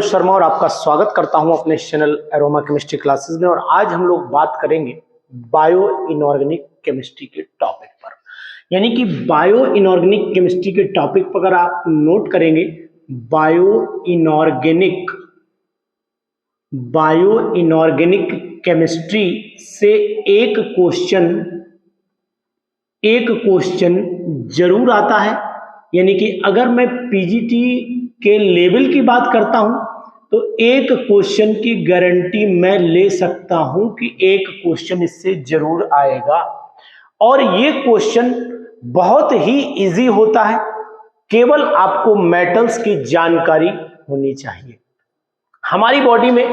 शर्मा और आपका स्वागत करता हूं अपने चैनल एरोमा केमिस्ट्री क्लासेस में। और आज हम लोग बात करेंगे बायो इनऑर्गेनिक केमिस्ट्री के टॉपिक पर, यानी कि बायो इनऑर्गेनिक केमिस्ट्री के टॉपिक पर अगर आप नोट करेंगे बायो इनऑर्गेनिक केमिस्ट्री से एक क्वेश्चन जरूर आता है। यानी कि अगर मैं पीजीटी के लेवल की बात करता हूं तो एक क्वेश्चन की गारंटी मैं ले सकता हूं कि एक क्वेश्चन इससे जरूर आएगा। और ये क्वेश्चन बहुत ही इजी होता है, केवल आपको मेटल्स की जानकारी होनी चाहिए। हमारी बॉडी में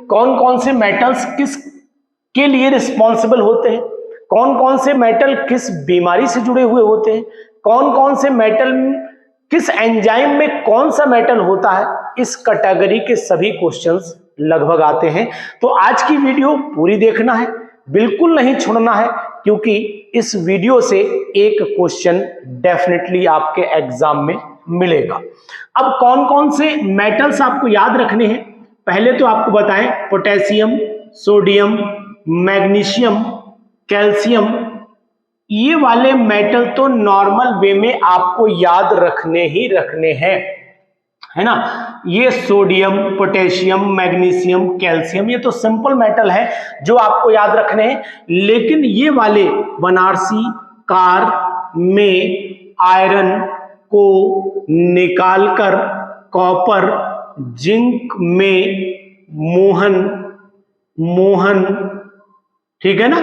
कौन कौन से मेटल्स किस के लिए रिस्पॉन्सिबल होते हैं, कौन कौन से मेटल किस बीमारी से जुड़े हुए होते हैं, कौन कौन से मेटल किस एंजाइम में कौन सा मेटल होता है, इस कैटेगरी के सभी क्वेश्चंस लगभग आते हैं। तो आज की वीडियो पूरी देखना है, बिल्कुल नहीं छोड़ना है, क्योंकि इस वीडियो से एक क्वेश्चन डेफिनेटली आपके एग्जाम में मिलेगा। अब कौन कौन से मेटल्स आपको याद रखने हैं, पहले तो आपको बताएं पोटेशियम, सोडियम, मैग्नीशियम, कैल्शियम, ये वाले मेटल तो नॉर्मल वे में आपको याद रखने हैं, है ना। ये सोडियम, पोटेशियम, मैग्नीशियम, कैल्शियम, ये तो सिंपल मेटल है जो आपको याद रखने हैं। लेकिन ये वाले बनारसी कार में आयरन को निकालकर कॉपर जिंक में मोहन, ठीक है ना।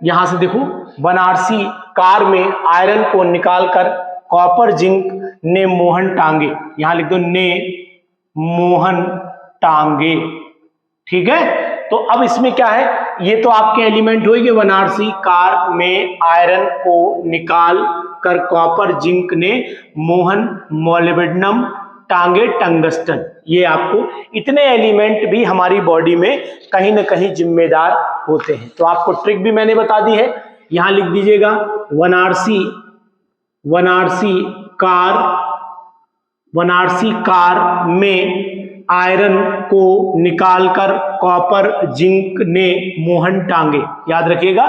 यहां से देखो, बनारसी कार में आयरन को निकालकर कॉपर जिंक ने मोहन टांगे, यहां लिख दो ने मोहन टांगे, ठीक है। तो अब इसमें क्या है, ये तो आपके एलिमेंट होंगे, बनारसी कार में आयरन को निकाल कर कॉपर जिंक ने मोहन मोलिब्डेनम टांगे टंगस्टन। ये आपको इतने एलिमेंट भी हमारी बॉडी में कहीं ना कहीं जिम्मेदार होते हैं। तो आपको ट्रिक भी मैंने बता दी है, यहां लिख दीजिएगा बनारसी कार में आयरन को निकालकर कॉपर जिंक ने मोहन टांगे, याद रखिएगा।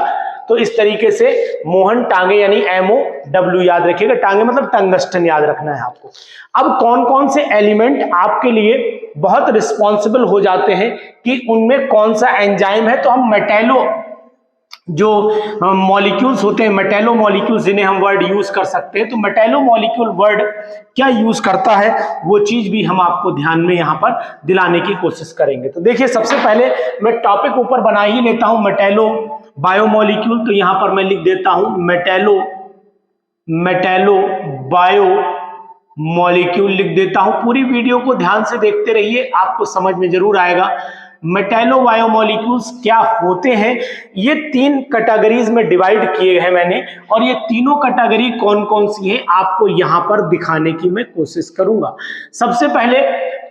तो इस तरीके से मोहन टांगे यानी MOW याद रखिएगा, टांगे मतलब टंगस्टन याद रखना है आपको। अब कौन कौन से एलिमेंट आपके लिए बहुत रिस्पॉन्सिबल हो जाते हैं कि उनमें कौन सा एंजाइम है, तो हम मेटेलो जो मॉलिक्यूल्स होते हैं, मेटेलो मॉलिक्यूल्स जिन्हें हम वर्ड यूज कर सकते हैं, तो मेटेलो मॉलिक्यूल वर्ड क्या यूज करता है वो चीज भी हम आपको ध्यान में यहां पर दिलाने की कोशिश करेंगे। तो देखिए, सबसे पहले मैं टॉपिक ऊपर बना ही लेता हूं, मेटेलो बायोमोलिक्यूल। तो यहां पर मैं लिख देता हूं मेटेलो बायोमोलिक्यूल लिख देता हूं। पूरी वीडियो को ध्यान से देखते रहिए, आपको समझ में जरूर आएगा मेटेलो बायोमोलिक्यूल्स क्या होते हैं। ये 3 कैटेगरीज में डिवाइड किए हैं मैंने, और ये तीनों कैटेगरी कौन कौन सी है आपको यहां पर दिखाने की मैं कोशिश करूंगा। सबसे पहले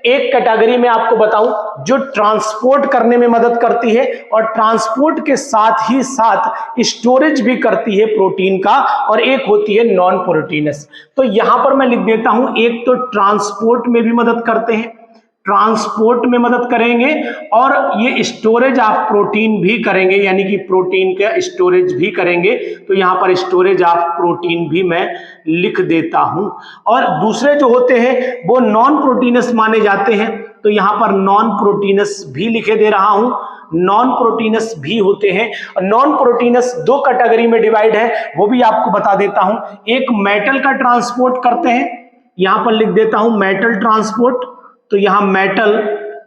एक कैटेगरी में आपको बताऊं जो ट्रांसपोर्ट करने में मदद करती है और ट्रांसपोर्ट के साथ ही साथ स्टोरेज भी करती है प्रोटीन का, और एक होती है नॉन प्रोटीनस। तो यहां पर मैं लिख देता हूं, एक तो ट्रांसपोर्ट में भी मदद करते हैं, ट्रांसपोर्ट में मदद करेंगे, और ये स्टोरेज ऑफ प्रोटीन भी करेंगे, यानी कि प्रोटीन का स्टोरेज भी करेंगे। तो यहां पर स्टोरेज ऑफ प्रोटीन भी मैं लिख देता हूं। और दूसरे जो होते हैं वो नॉन प्रोटीनस माने जाते हैं, तो यहां पर नॉन प्रोटीनस भी लिखे दे रहा हूं, नॉन प्रोटीनस भी होते हैं। नॉन प्रोटीनस 2 कैटेगरी में डिवाइड है, वो भी आपको बता देता हूं। एक मेटल का ट्रांसपोर्ट करते हैं, यहां पर लिख देता हूं मेटल ट्रांसपोर्ट, तो यहां मेटल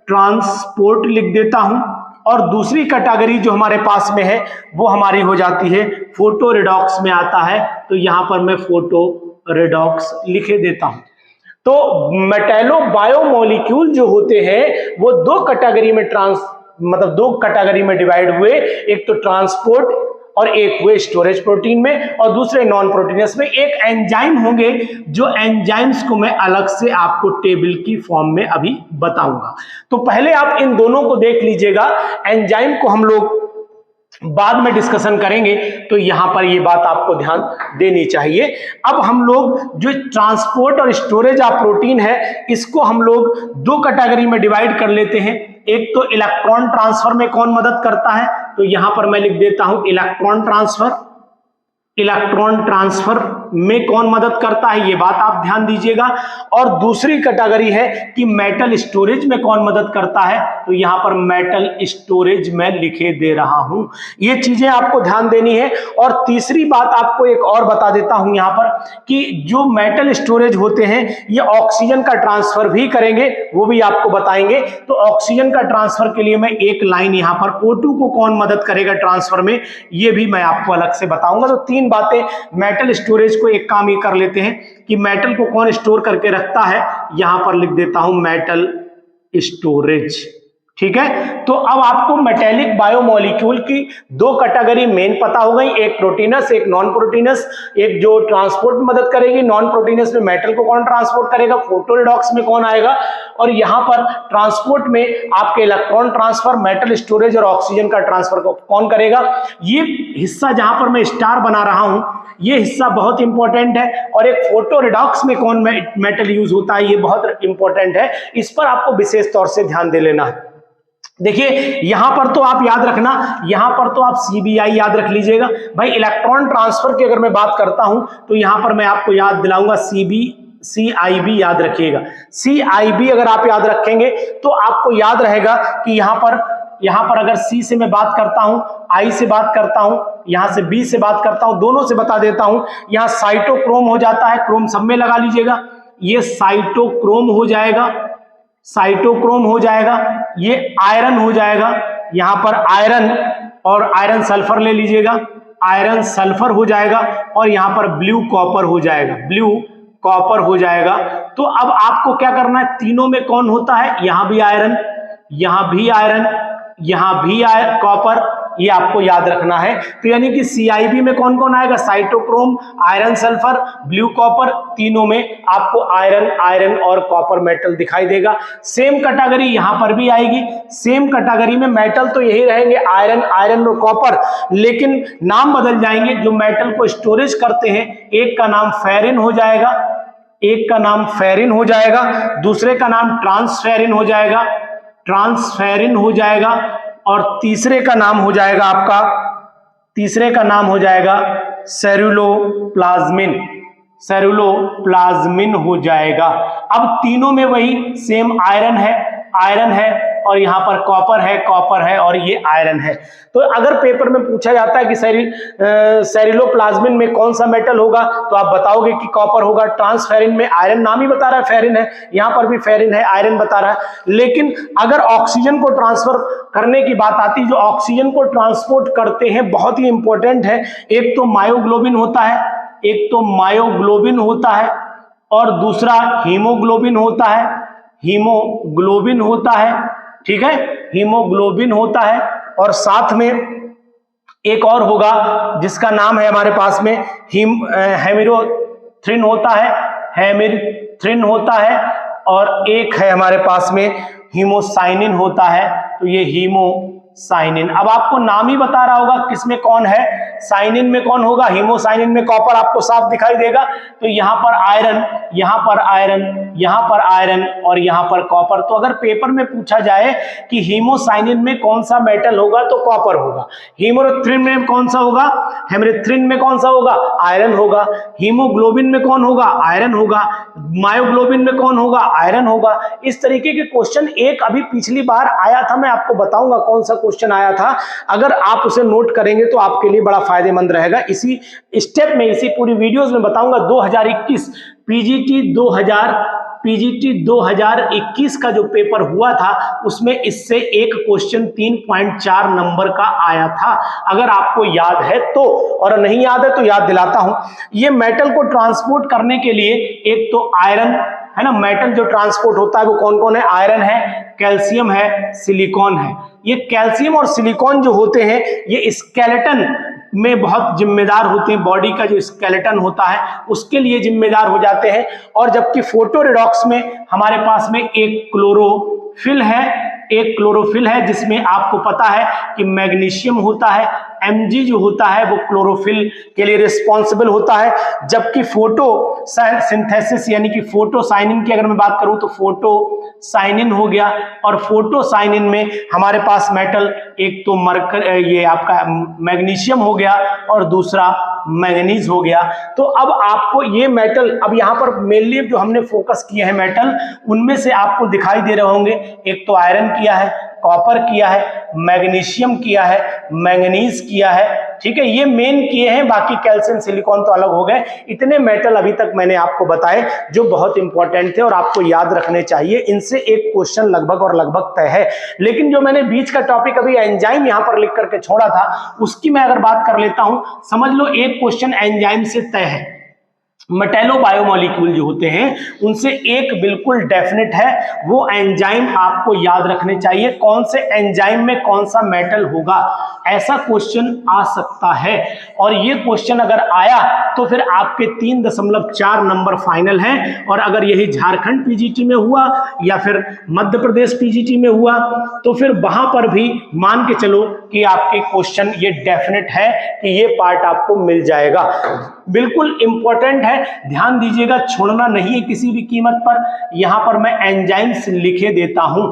ट्रांसपोर्ट लिख देता हूं। और दूसरी कैटेगरी जो हमारे पास में है वो हमारी हो जाती है फोटो रिडॉक्स में आता है, तो यहां पर मैं फोटो रिडॉक्स लिखे देता हूं। तो मेटेलो बायोमोलिक्यूल जो होते हैं वो 2 कैटेगरी में दो कैटेगरी में डिवाइड हुए, एक तो ट्रांसपोर्ट और एक हुए स्टोरेज प्रोटीन में, और दूसरे नॉन प्रोटीनस में। एक एंजाइम होंगे, जो एंजाइम्स को मैं अलग से आपको टेबल की फॉर्म में अभी बताऊंगा। तो पहले आप इन दोनों को देख लीजिएगा। एंजाइम को हम लोग बाद में डिस्कशन करेंगे, तो यहां पर ये बात आपको ध्यान देनी चाहिए। अब हम लोग जो ट्रांसपोर्ट और स्टोरेज ऑफ प्रोटीन है, इसको हम लोग दो कैटेगरी में डिवाइड कर लेते हैं। एक तो इलेक्ट्रॉन ट्रांसफर में कौन मदद करता है, तो यहां पर मैं लिख देता हूं इलेक्ट्रॉन ट्रांसफर। इलेक्ट्रॉन ट्रांसफर में कौन मदद करता है, ये बात आप ध्यान दीजिएगा। और दूसरी कैटेगरी है कि मेटल स्टोरेज में कौन मदद करता है, तो यहां पर मेटल स्टोरेज में लिखे दे रहा हूं। ये चीजें आपको ध्यान देनी है। और तीसरी बात आपको एक और बता देता हूं यहां पर, कि जो मेटल स्टोरेज होते हैं ये ऑक्सीजन का ट्रांसफर भी करेंगे, वो भी आपको बताएंगे। तो ऑक्सीजन का ट्रांसफर के लिए मैं एक लाइन यहां पर O2 को कौन मदद करेगा ट्रांसफर में, ये भी मैं आपको अलग से बताऊंगा। तो तीन बातें मेटल स्टोरेज को एक काम ये कर लेते हैं कि मेटल को कौन स्टोर करके रखता है, यहां पर लिख देता हूं मेटल स्टोरेज। ठीक है, तो अब आपको मेटेलिक बायोमोलिक्यूल की दो कैटेगरी मेन पता हो गई, एक प्रोटीनस एक नॉन प्रोटीनस। एक जो ट्रांसपोर्ट में मदद करेगी नॉन प्रोटीनस में मेटल को कौन ट्रांसपोर्ट करेगा, फोटोरिडॉक्स में कौन आएगा, और यहां पर ट्रांसपोर्ट में आपके इलेक्ट्रॉन ट्रांसफर, मेटल स्टोरेज और ऑक्सीजन का ट्रांसफर को कौन करेगा। ये हिस्सा जहां पर मैं स्टार बना रहा हूं, ये हिस्सा बहुत इंपॉर्टेंट है। और एक फोटोरिडॉक्स में कौन मेटल यूज होता है, ये बहुत इंपॉर्टेंट है, इस पर आपको विशेष तौर से ध्यान दे लेना है। देखिए यहां पर तो आप याद रखना, यहां पर तो आप CBI याद रख लीजिएगा भाई। इलेक्ट्रॉन ट्रांसफर की अगर मैं बात करता हूं तो यहां पर मैं आपको याद दिलाऊंगा CIB याद रखिएगा। CIB अगर आप याद रखेंगे तो आपको याद रहेगा कि यहां पर अगर C से मैं बात करता हूं, I से बात करता हूं, यहां से B से बात करता हूं, दोनों से बता देता हूं। यहां साइटोक्रोम हो जाता है, क्रोम सब में लगा लीजिएगा, ये साइटोक्रोम हो जाएगा, साइटोक्रोम हो जाएगा, ये आयरन हो जाएगा, यहां पर आयरन और आयरन सल्फर ले लीजिएगा, आयरन सल्फर हो जाएगा, और यहां पर ब्लू कॉपर हो जाएगा, ब्लू कॉपर हो जाएगा। तो अब आपको क्या करना है, तीनों में कौन होता है, यहां भी आयरन, यहां भी आयरन, यहां भी कॉपर, ये आपको याद रखना है। तो यानी कि CIB में कौन कौन आएगा, cytochrome, iron sulphur, blue copper, तीनों में आपको आयरन और कॉपर मेटल दिखाई देगा। सेम कैटेगरी यहां पर भी आएगी, सेम कैटेगरी में मेटल तो यही रहेंगे आयरन और कॉपर, लेकिन नाम बदल जाएंगे। जो मेटल को स्टोरेज करते हैं, एक का नाम फेरिन हो जाएगा, एक का नाम फेरिन हो जाएगा, दूसरे का नाम ट्रांसफेरिन हो जाएगा, ट्रांसफेरिन हो जाएगा, और तीसरे का नाम हो जाएगा आपका, तीसरे का नाम हो जाएगा सेरुलोप्लाज्मिन, सेरुलोप्लाज्मिन हो जाएगा। अब तीनों में वही सेम आयरन है और यहां पर कॉपर है और ये आयरन है। तो अगर पेपर में पूछा जाता है कि सेरुलोप्लाज्मिन में कौन सा मेटल होगा, तो आप बताओगे कि कॉपर होगा। ट्रांसफेरिन में आयरन नाम ही बता रहा है फेरिन है, यहां पर भी फेरिन है, आयरन बता रहा है। लेकिन अगर ऑक्सीजन को ट्रांसफर करने की बात आती है, जो ऑक्सीजन को ट्रांसपोर्ट करते हैं बहुत ही इंपॉर्टेंट है, एक तो मायोग्लोबिन होता है, एक तो मायोग्लोबिन होता है, और दूसरा हीमोग्लोबिन होता है, हीमोग्लोबिन होता है, ठीक है, हीमोग्लोबिन होता है। और साथ में एक और होगा जिसका नाम है हमारे पास में हेमिरोथ्रिन होता है, हेमिरोथ्रिन होता है, और एक है हमारे पास में हीमोसाइनिन होता है। तो ये हीमोसाइनिन, अब आपको नाम ही बता रहा होगा किसमें कौन है, साइनिन में कौन होगा, हीमोसाइनिन में कॉपर आपको साफ दिखाई देगा। तो यहां पर आयरन, यहां पर आयरन, यहां पर आयरन और यहां पर कॉपर। तो अगर पेपर में पूछा जाए कि हीमोसाइनिन में कौन सा मेटल होगा, तो कॉपर होगा। हेमिरोथ्रिन में कौन सा होगा, हेमिरोथ्रिन में कौन सा होगा, आयरन होगा। हीमोग्लोबिन में कौन होगा, आयरन होगा। मायोग्लोबिन में कौन होगा, आयरन होगा। इस तरीके के क्वेश्चन एक अभी पिछली बार आया था, मैं आपको बताऊंगा कौन सा क्वेश्चन आया था। अगर आप उसे नोट करेंगे तो आपके लिए बड़ा फायदेमंद रहेगा। इसी स्टेप में, इसी पूरी वीडियोस में बताऊंगा। 2021 पीजीटी 2021 का जो पेपर हुआ था, उसमें इससे एक क्वेश्चन 3.4 नंबर का आया था, अगर आपको याद है तो। और नहीं याद है तो याद दिलाता हूं। ये मेटल को ट्रांसपोर्ट करने के लिए एक तो आयरन है ना, मेटल जो ट्रांसपोर्ट होता है वो कौन कौन है, आयरन है, कैल्शियम है, सिलिकॉन है। ये कैल्शियम और सिलिकॉन जो होते हैं, ये स्केलेटन में बहुत जिम्मेदार होते हैं। बॉडी का जो स्केलेटन होता है उसके लिए जिम्मेदार हो जाते हैं। और जबकि फोटोरिडॉक्स में हमारे पास में एक क्लोरोफिल है, जिसमें आपको पता है कि मैग्नीशियम होता है, Mg जो होता है वो क्लोरोफिल के लिए रिस्पॉन्सिबल होता है, जबकि फोटो सिंथेसिस यानी कि फोटोसाइनिन की अगर मैं बात करूं तो फोटोसाइनिन हो गया, और फोटोसाइनिन में हमारे पास मेटल एक तो मरकर ये आपका मैग्नीशियम हो गया और दूसरा मैंगनीज हो गया। तो अब आपको ये मेटल, अब यहाँ पर मेनली जो हमने फोकस किए हैं मेटल, उनमें से आपको दिखाई दे रहे होंगे, एक तो आयरन किया है, कॉपर किया है, मैग्नीशियम किया है, मैंगनीज किया है, ठीक है, ये मेन किए हैं, बाकी कैल्शियम सिलिकॉन तो अलग हो गए। इतने मेटल अभी तक मैंने आपको बताए जो बहुत इंपॉर्टेंट थे और आपको याद रखने चाहिए, इनसे एक क्वेश्चन लगभग और लगभग तय है। लेकिन जो मैंने बीच का टॉपिक अभी एंजाइम यहां पर लिख करके छोड़ा था, उसकी मैं अगर बात कर लेता हूं, समझ लो एक क्वेश्चन एंजाइम से तय है। मेटेलोबायोमोलिक्यूल जो होते हैं उनसे एक बिल्कुल डेफिनेट है, वो एंजाइम आपको याद रखने चाहिए, कौन से एंजाइम में कौन सा मेटल होगा, ऐसा क्वेश्चन आ सकता है। और ये क्वेश्चन अगर आया तो फिर आपके 3.4 नंबर फाइनल हैं, और अगर यही झारखंड पीजीटी में हुआ या फिर मध्य प्रदेश पीजीटी में हुआ तो फिर वहां पर भी मान के चलो कि आपके क्वेश्चन ये डेफिनेट है कि ये पार्ट आपको मिल जाएगा। बिल्कुल इंपॉर्टेंट है, ध्यान दीजिएगा, छोड़ना नहीं है किसी भी कीमत पर। यहां पर मैं एंजाइम्स लिखे देता हूं।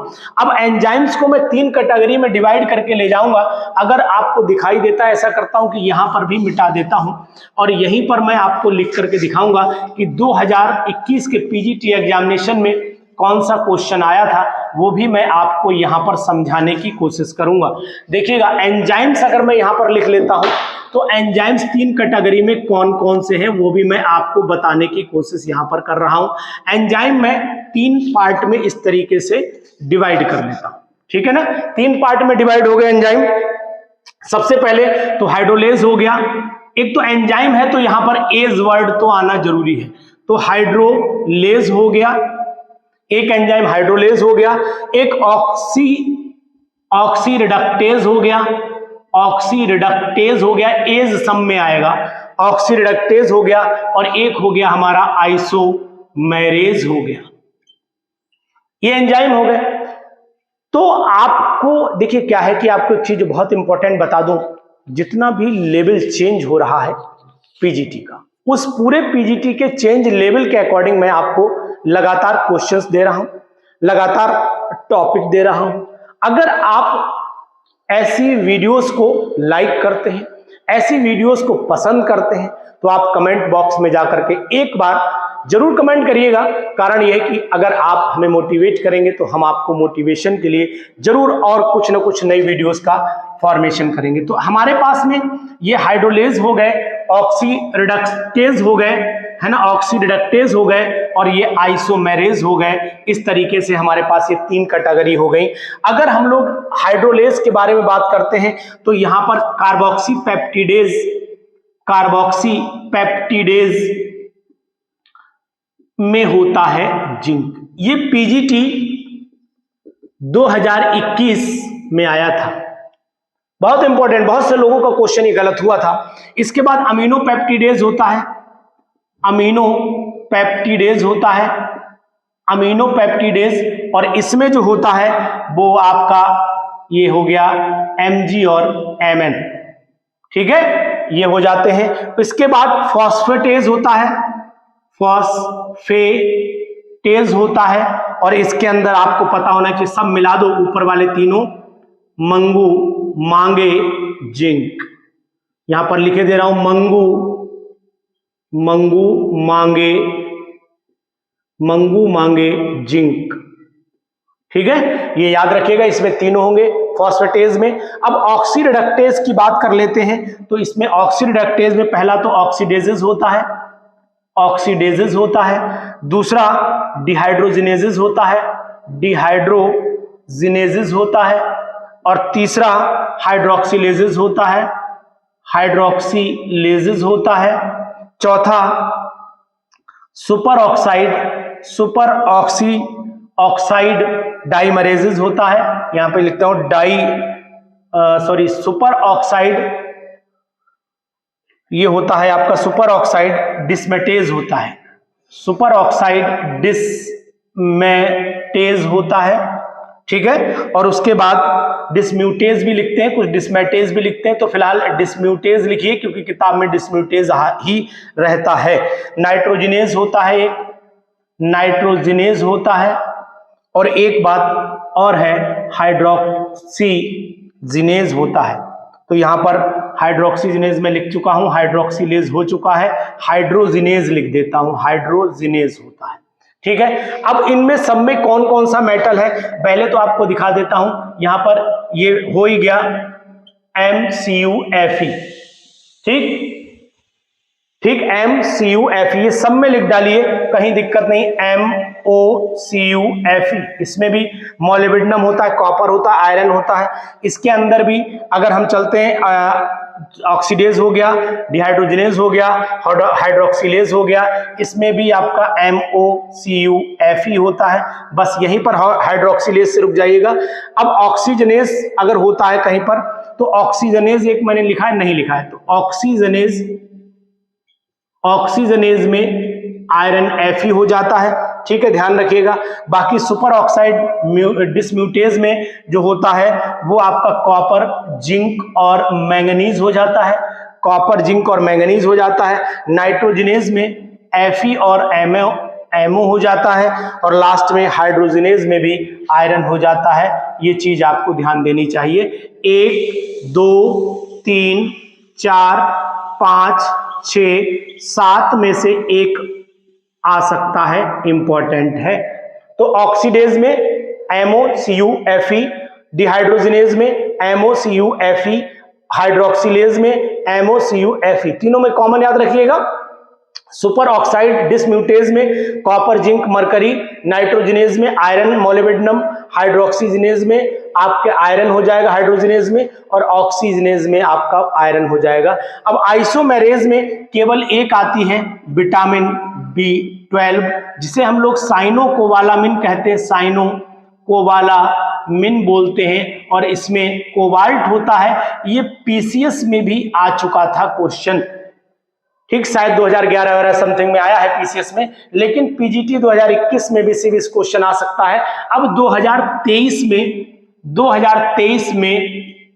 अब एंजाइम्स को मैं 3 कैटेगरी में डिवाइड करके ले जाऊंगा, अगर आपको दिखाई देता है ऐसा करता हूं कि यहां पर भी मिटा देता हूं, और यहीं पर मैं आपको लिख करके दिखाऊंगा कि 2021 के पीजीटी एग्जामिनेशन में कौन सा क्वेश्चन आया था, वो भी मैं आपको यहां पर समझाने की कोशिश करूंगा। देखिएगा, एंजाइम्स अगर मैं यहां पर लिख लेता हूं तो एंजाइम्स 3 कैटेगरी में कौन कौन से हैं वो भी मैं आपको बताने की कोशिश यहां पर कर रहा हूं। एंजाइम में 3 पार्ट में इस तरीके से डिवाइड कर लेता हूं, ठीक है ना। 3 पार्ट में डिवाइड हो गए एंजाइम। सबसे पहले तो हाइड्रोलेज हो गया, एक तो एंजाइम है तो यहां पर एज वर्ड तो आना जरूरी है, तो हाइड्रोलेज हो गया, एक एंजाइम हाइड्रोलेज हो गया, एक ऑक्सी रिडक्टेज हो गया, ऑक्सी रिडक्टेज हो गया, एज सम में आएगा, ऑक्सी रिडक्टेज हो गया, और एक हो गया हमारा आइसोमेरेज हो गया। ये एंजाइम हो गए। तो आपको देखिए क्या है कि आपको एक चीज बहुत इंपॉर्टेंट बता दूं, जितना भी लेवल चेंज हो रहा है पीजीटी का, उस पूरे पीजीटी के चेंज लेवल के अकॉर्डिंग मैं आपको लगातार क्वेश्चंस दे रहा हूं, लगातार टॉपिक दे रहा हूं। अगर आप ऐसी वीडियोस को लाइक करते हैं, ऐसी वीडियोस को पसंद करते हैं, तो आप कमेंट बॉक्स में जाकर के एक बार जरूर कमेंट करिएगा। कारण यह है कि अगर आप हमें मोटिवेट करेंगे तो हम आपको मोटिवेशन के लिए जरूर और कुछ ना कुछ नई वीडियोस का फॉर्मेशन करेंगे। तो हमारे पास में ये हाइड्रोलेज हो गए, ऑक्सी रिडक्टेज हो गए, है ना, ऑक्सी रिडक्टेज हो गए, और ये आइसोमेरेज हो गए। इस तरीके से हमारे पास ये 3 कैटेगरी हो गई। अगर हम लोग हाइड्रोलेज के बारे में बात करते हैं तो यहां पर कार्बोक्सी पेप्टिडेज में होता है जिंक। ये पीजीटी 2021 में आया था, बहुत इंपॉर्टेंट, बहुत से लोगों का क्वेश्चन ये गलत हुआ था। इसके बाद अमीनो पेप्टिडेज होता है, अमीनो पेप्टिडेज होता है, अमीनो पेप्टिडेज, और इसमें जो होता है वो आपका ये हो गया Mg और Mn, ठीक है, ये हो जाते हैं। इसके बाद फॉस्फेटेज होता है, फॉस्फेटेज होता है, और इसके अंदर आपको पता होना चाहिए, सब मिला दो ऊपर वाले तीनों, मंगू, मांगे, जिंक। यहां पर लिखे दे रहा हूं मंगू, मांगे, जिंक, ठीक है, ये याद रखिएगा, इसमें तीनों होंगे फॉस्फेटेज में। अब ऑक्सी रिडक्टेज की बात कर लेते हैं, तो इसमें ऑक्सी रिडक्टेज में पहला तो ऑक्सीडेजेस होता है, दूसरा डिहाइड्रोजिनेजेस होता है, और तीसरा हाइड्रोक्सिलेजेस होता है, चौथा सुपर ऑक्साइड डाइमरेजेस होता है, यहां पे लिखता हूं सुपर ऑक्साइड, ये होता है आपका सुपर ऑक्साइड डिस्मेटेज होता है, सुपर ऑक्साइड डिस्मेटेज होता है, ठीक है। और उसके बाद डिसम्यूटेज भी लिखते हैं, कुछ डिसमेटेज भी लिखते हैं, तो फिलहाल डिसम्यूटेज लिखिए क्योंकि किताब में डिसम्यूटेज ही रहता है। नाइट्रोजिनेज होता है, एक नाइट्रोजिनेज होता है, और एक बात और है हाइड्रोक्सीजिनेज होता है। तो यहां पर हाइड्रोक्सीजिनेज में लिख चुका हूं, हाइड्रोक्सिलेज हो चुका है, हाइड्रोजिनेज लिख देता हूं, हाइड्रोजिनेज होता है। ठीक है, अब इनमें सब में कौन कौन सा मेटल है पहले तो आपको दिखा देता हूं। यहां पर ये हो ही गया MCuFe, ठीक MCuFe, ये सब में लिख डालिए, कहीं दिक्कत नहीं। MOCuFe, इसमें भी मोलिब्डेनम होता है, कॉपर होता है, आयरन होता है। इसके अंदर भी अगर हम चलते हैं, ऑक्सीडेज हो गया, डिहाइड्रोजिनेज हो गया, हाइड्रोक्सिलेज हो गया, इसमें भी आपका MOCuFe होता है। बस यहीं पर हाइड्रोक्सिलेज से रुक जाइएगा। अब ऑक्सीजनेज अगर होता है कहीं पर, तो ऑक्सीजनेज एक मैंने लिखा है, नहीं लिखा है, तो ऑक्सीजनेज में आयरन Fe हो जाता है। ठीक है, ध्यान रखिएगा। बाकी सुपर ऑक्साइड डिसम्यूटेज में जो होता है वो आपका कॉपर, जिंक और मैंगनीज हो जाता है, कॉपर, जिंक और मैंगनीज हो जाता है। नाइट्रोजिनेज में Fe और MO हो जाता है, और लास्ट में हाइड्रोजिनेज में भी आयरन हो जाता है। ये चीज आपको ध्यान देनी चाहिए। 1 2 3 4 5 6 7 में से एक आ सकता है, इंपॉर्टेंट है। तो ऑक्सीडेज में MOCuFe, डिहाइड्रोजिनेज में MOCuFe, हाइड्रोक्सिलेज में MOCuFe, तीनों में कॉमन याद रखिएगा। सुपर ऑक्साइड डिसम्यूटेज में कॉपर, जिंक, मरकरी, नाइट्रोजिनेज में आयरन, मोलिब्डेनम, हाइड्रोक्सीजिनेज में आपके आयरन हो जाएगा हाइड्रोजिनेज में, और ऑक्सीजनेज में आपका आयरन हो जाएगा। अब आइसोमेरेज में केवल एक आती है, विटामिन B12, जिसे हम लोग साइनोकोबालामिन कहते हैं, साइनोकोबालामिन बोलते हैं, और इसमें कोबाल्ट होता है। ये PCS में भी आ चुका था क्वेश्चन, ठीक, शायद 2011 वगैरह समथिंग में आया है PCS में, लेकिन PGT 2021 में भी सिर्फ इस क्वेश्चन आ सकता है। अब 2023 में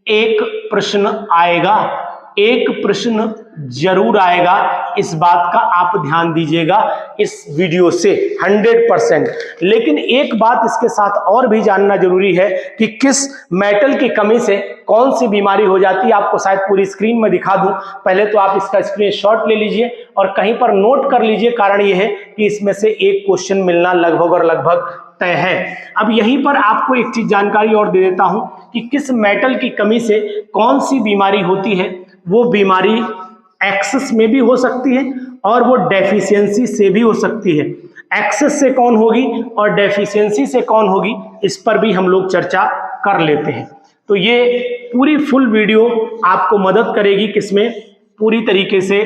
एक प्रश्न आएगा, एक प्रश्न जरूर आएगा, इस बात का आप ध्यान दीजिएगा इस वीडियो से 100%। लेकिन एक बात इसके साथ और भी जानना जरूरी है कि किस मेटल की कमी से कौन सी बीमारी हो जाती है। आपको शायद पूरी स्क्रीन में दिखा दूं, पहले तो आप इसका स्क्रीनशॉट ले लीजिए और कहीं पर नोट कर लीजिए। कारण यह है कि इसमें से एक क्वेश्चन मिलना लगभग और लगभग तय है। अब यहीं पर आपको एक चीज जानकारी और दे देता हूं कि किस मेटल की कमी से कौन सी बीमारी होती है। वो बीमारी एक्सेस में भी हो सकती है और वो डेफिशिएंसी से भी हो सकती है। एक्सेस से कौन होगी और डेफिशिएंसी से कौन होगी, इस पर भी हम लोग चर्चा कर लेते हैं। तो ये पूरी फुल वीडियो आपको मदद करेगी किसमें, पूरी तरीके से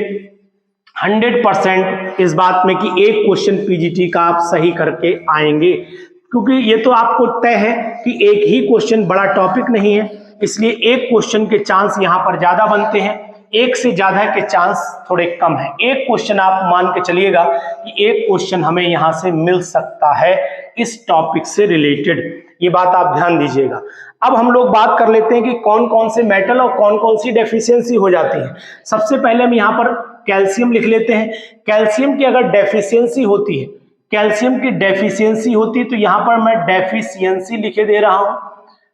100% इस बात में कि एक क्वेश्चन PGT का आप सही करके आएंगे, क्योंकि ये तो आपको तय है कि एक ही क्वेश्चन, बड़ा टॉपिक नहीं है, इसलिए एक क्वेश्चन के चांस यहाँ पर ज्यादा बनते हैं, एक से ज्यादा के चांस थोड़े कम है। एक क्वेश्चन आप मान के चलिएगा कि एक क्वेश्चन हमें यहाँ से मिल सकता है इस टॉपिक से रिलेटेड, ये बात आप ध्यान दीजिएगा। अब हम लोग बात कर लेते हैं कि कौन कौन से मेटल और कौन कौन सी डेफिशिएंसी हो जाती है। सबसे पहले हम यहाँ पर कैल्शियम लिख लेते हैं। कैल्शियम की अगर डेफिशिएंसी होती है, कैल्शियम की डेफिशिएंसी होती है, तो यहाँ पर मैं डेफिशिएंसी लिखे दे रहा हूँ,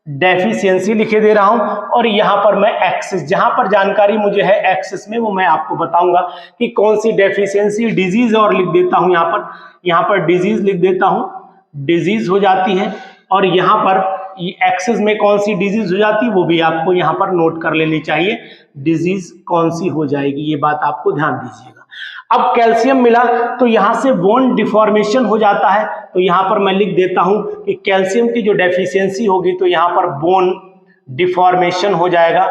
डेफिशिएंसी लिखे दे रहा हूं, और यहां पर मैं एक्सेस, जहां पर जानकारी मुझे है एक्सेस में, वो मैं आपको बताऊंगा कि कौन सी डेफिशिएंसी। डिजीज और लिख देता हूं, यहां पर डिजीज लिख देता हूं, डिजीज हो जाती है, और यहां पर एक्सेस में कौन सी डिजीज हो जाती है वो भी आपको यहां पर नोट कर लेनी चाहिए, डिजीज कौन सी हो जाएगी, ये बात आपको ध्यान दीजिएगा। अब कैल्शियम मिला तो यहां से बोन डिफॉर्मेशन हो जाता है, तो यहां पर मैं लिख देता हूं कि कैल्शियम की जो डेफिशिएंसी होगी तो यहां पर बोन डिफॉर्मेशन हो जाएगा,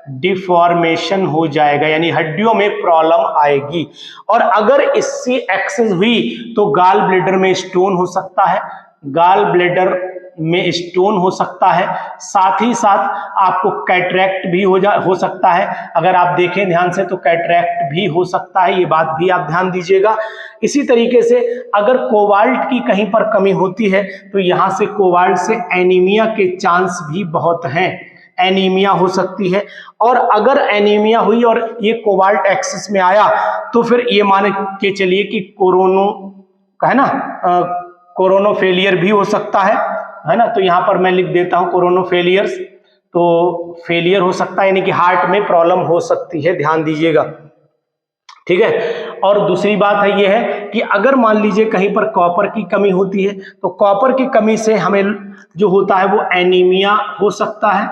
डिफॉर्मेशन हो जाएगा, यानी हड्डियों में प्रॉब्लम आएगी। और अगर इससे एक्सेस हुई तो गाल ब्लैडर में स्टोन हो सकता है, गाल ब्लैडर में स्टोन हो सकता है, साथ ही साथ आपको कैटरैक्ट भी हो सकता है। अगर आप देखें ध्यान से तो कैटरैक्ट भी हो सकता है, ये बात भी आप ध्यान दीजिएगा। इसी तरीके से अगर कोबाल्ट की कहीं पर कमी होती है तो यहां से कोबाल्ट से एनीमिया के चांस भी बहुत हैं। एनीमिया हो सकती है। और अगर एनीमिया हुई और ये कोबाल्ट एक्सेस में आया तो फिर ये मान के चलिए कि कोरोनोफेलियर भी हो सकता है ना। तो यहाँ पर मैं लिख देता हूँ कोरोनोफेलियर्स, तो फेलियर हो सकता है यानी कि हार्ट में प्रॉब्लम हो सकती है, ध्यान दीजिएगा, ठीक है। और दूसरी बात है ये है कि अगर मान लीजिए कहीं पर कॉपर की कमी होती है तो कॉपर की कमी से हमें जो होता है वो एनीमिया हो सकता है,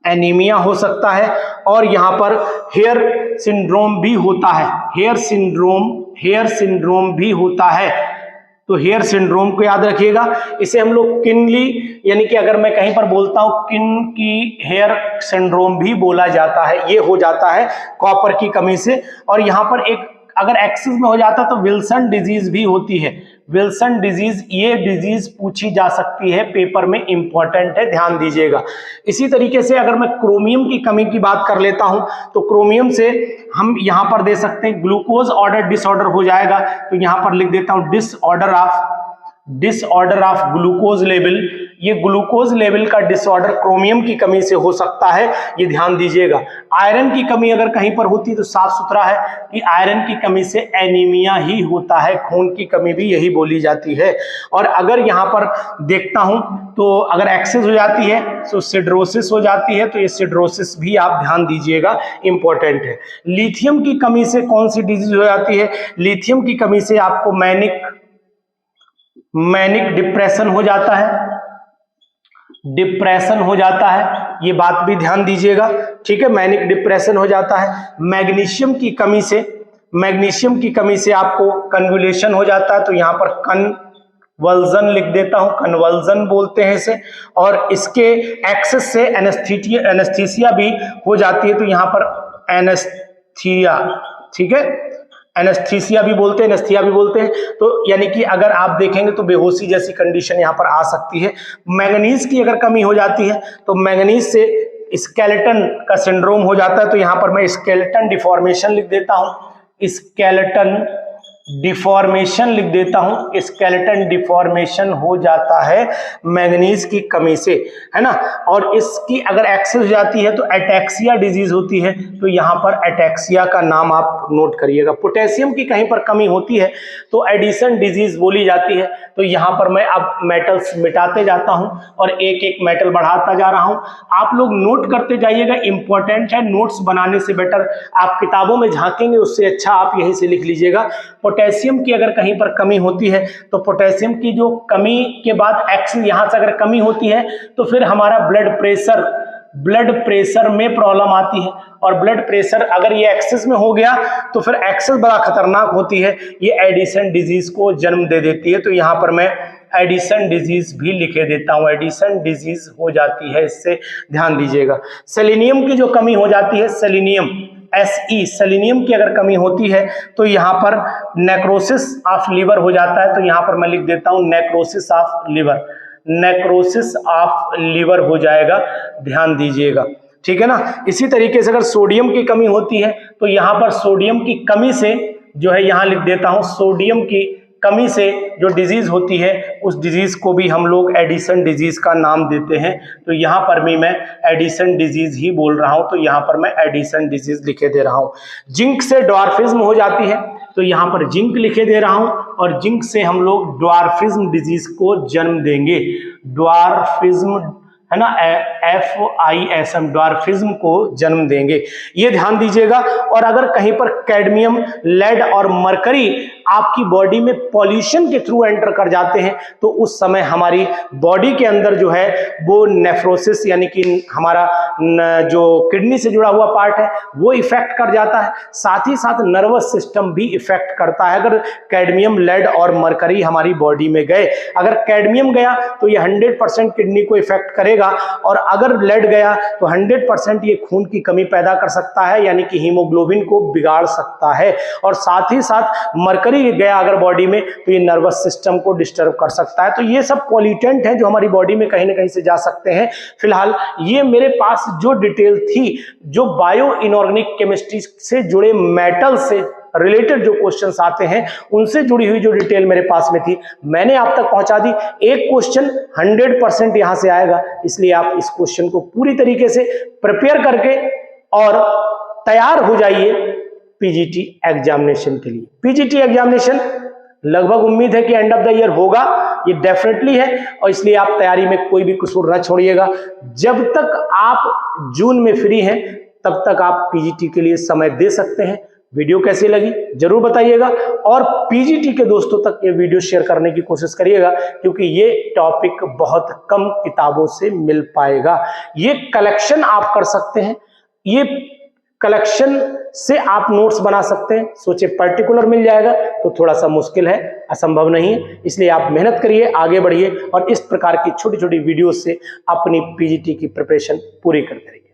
एनीमिया हो सकता है। और यहाँ पर हेयर सिंड्रोम भी होता है, हेयर सिंड्रोम भी होता है। तो हेयर सिंड्रोम को याद रखिएगा, इसे हम लोग किनली यानी कि अगर मैं कहीं पर बोलता हूं किन की हेयर सिंड्रोम भी बोला जाता है, ये हो जाता है कॉपर की कमी से। और यहाँ पर एक अगर एक्सेस में हो जाता तो विल्सन डिजीज भी होती है, विल्सन डिजीज, ये डिजीज पूछी जा सकती है, पेपर में इंपॉर्टेंट है, ध्यान दीजिएगा। इसी तरीके से अगर मैं क्रोमियम की कमी की बात कर लेता हूं तो क्रोमियम से हम यहां पर दे सकते हैं ग्लूकोज ऑर्डर डिसऑर्डर हो जाएगा। तो यहां पर लिख देता हूं डिसऑर्डर ऑफ ग्लूकोज लेवल, ये ग्लूकोज लेवल का डिसऑर्डर क्रोमियम की कमी से हो सकता है, ये ध्यान दीजिएगा। आयरन की कमी अगर कहीं पर होती तो साफ सुथरा है कि आयरन की कमी से एनीमिया ही होता है, खून की कमी भी यही बोली जाती है। और अगर यहाँ पर देखता हूं तो अगर एक्सेस हो जाती है तो सिड्रोसिस हो जाती है, तो ये सिड्रोसिस भी आप ध्यान दीजिएगा, इंपॉर्टेंट है। लिथियम की कमी से कौन सी डिजीज हो जाती है? लिथियम की कमी से आपको मैनिक डिप्रेशन हो जाता है, डिप्रेशन हो जाता है, ये बात भी ध्यान दीजिएगा, ठीक है, मैनिक डिप्रेशन हो जाता है। मैग्नीशियम की कमी से आपको कन्वुलेशन हो जाता है, तो यहां पर कन्वल्जन लिख देता हूं, कन्वल्जन बोलते हैं इसे। और इसके एक्सेस से एनेस्थीसिया भी हो जाती है, तो यहां पर एनेस्थीसिया, ठीक है, एनेस्थीसिया भी बोलते हैं, एनेस्थीसिया भी बोलते हैं। तो यानी कि अगर आप देखेंगे तो बेहोशी जैसी कंडीशन यहाँ पर आ सकती है। मैंगनीज की अगर कमी हो जाती है तो मैंगनीज से स्केलेटन का सिंड्रोम हो जाता है, तो यहाँ पर मैं स्केलेटन डिफॉर्मेशन लिख देता हूँ, स्केलेटन डिफॉर्मेशन लिख देता हूं, स्केलेटन डिफॉर्मेशन हो जाता है मैंगनीज की कमी से, है ना। और इसकी अगर एक्सेस हो जाती है तो एटैक्सिया डिजीज होती है, तो यहां पर एटैक्सिया का नाम आप नोट करिएगा। पोटेशियम की कहीं पर कमी होती है तो एडिसन डिजीज बोली जाती है, तो यहां पर मैं अब मेटल्स मिटाते जाता हूं और एक एक मेटल बढ़ाता जा रहा हूं। आप लोग नोट करते जाइएगा, इंपॉर्टेंट है, नोट्स बनाने से बेटर आप किताबों में झांकेंगे उससे अच्छा आप यहीं से लिख लीजिएगा। पोटेशियम की अगर कहीं पर कमी होती है तो पोटेशियम की जो कमी के बाद एक्सेस यहां से अगर कमी होती है तो फिर हमारा ब्लड प्रेशर में प्रॉब्लम आती है। और ब्लड प्रेशर अगर ये एक्सेस में हो गया तो फिर एक्सेस बड़ा खतरनाक होती है, ये एडिसन डिजीज को जन्म दे देती है। तो यहां पर मैं एडिसन डिजीज भी लिखे देता हूं, एडिसन डिजीज हो जाती है, इससे ध्यान दीजिएगा। सेलेनियम की जो कमी हो जाती है, सेलेनियम की अगर कमी होती है तो यहां पर नेक्रोसिस ऑफ लीवर हो जाता है, तो यहां पर मैं लिख देता हूं नेक्रोसिस ऑफ लीवर हो जाएगा, ध्यान दीजिएगा, ठीक है ना। इसी तरीके से अगर सोडियम की कमी होती है तो यहां पर सोडियम की कमी से जो है यहां लिख देता हूं, सोडियम की कमी से जो डिजीज होती है उस डिजीज को भी हम लोग एडिसन डिजीज का नाम देते हैं, तो यहाँ पर भी मैं एडिसन डिजीज ही बोल रहा हूँ, तो यहाँ पर मैं एडिसन डिजीज लिखे दे रहा हूँ। जिंक से ड्वार्फिज्म हो जाती है, तो यहाँ पर जिंक लिखे दे रहा हूँ, और जिंक से हम लोग ड्वार्फिज्म डिजीज को जन्म देंगे, ड्वार्फिज्म, है ना, FISM, ड्वार्फिज्म को जन्म देंगे, ये ध्यान दीजिएगा। और अगर कहीं पर कैडमियम, लेड और मरकरी आपकी बॉडी में पॉल्यूशन के थ्रू एंटर कर जाते हैं तो उस समय हमारी बॉडी के अंदर जो है वो नेफ्रोसिस यानी कि हमारा जो किडनी से जुड़ा हुआ पार्ट है वो इफेक्ट कर जाता है, साथ ही साथ नर्वस सिस्टम भी इफेक्ट करता है अगर कैडमियम, लेड और मरकरी हमारी बॉडी में गए। अगर कैडमियम गया तो ये 100% किडनी को इफेक्ट करेगा, और अगर लेड गया तो 100% ये खून की कमी पैदा कर सकता है, यानी कि हीमोग्लोबिन को बिगाड़ सकता है। और साथ ही साथ मरकरी गया अगर बॉडी में तो ये नर्वस सिस्टम को डिस्टर्ब कर सकता है। तो ये सब पॉल्यूटेंट हैं जो हमारी बॉडी में कहीं ना कहीं से जा सकते हैं। फिलहाल ये मेरे पास जो डिटेल थी, जो बायो इनऑर्गेनिक केमिस्ट्री से जुड़े मेटल से रिलेटेड जो क्वेश्चंस आते हैं उनसे जुड़ी हुई जो डिटेल मेरे पास में थी मैंने आप तक पहुंचा दी। एक क्वेश्चन 100% यहां से आएगा, इसलिए आप इस क्वेश्चन को पूरी तरीके से प्रिपेयर करके और तैयार हो जाइए पीजीटी एग्जामिनेशन के लिए। पीजीटी एग्जामिनेशन लगभग उम्मीद है कि एंड ऑफ द ईयर होगा, ये डेफिनेटली है, और इसलिए आप तैयारी में कोई भी कसूर न छोड़िएगा। जब तक आप जून में फ्री हैं तब तक आप पीजीटी के लिए समय दे सकते हैं। वीडियो कैसी लगी जरूर बताइएगा, और पीजीटी के दोस्तों तक ये वीडियो शेयर करने की कोशिश करिएगा, क्योंकि ये टॉपिक बहुत कम किताबों से मिल पाएगा। ये कलेक्शन आप कर सकते हैं, ये कलेक्शन से आप नोट्स बना सकते हैं। सोचे पर्टिकुलर मिल जाएगा तो थोड़ा सा मुश्किल है, असंभव नहीं है। इसलिए आप मेहनत करिए, आगे बढ़िए और इस प्रकार की छोटी छोटी वीडियो से अपनी पीजीटी की प्रिपरेशन पूरी करते रहिए।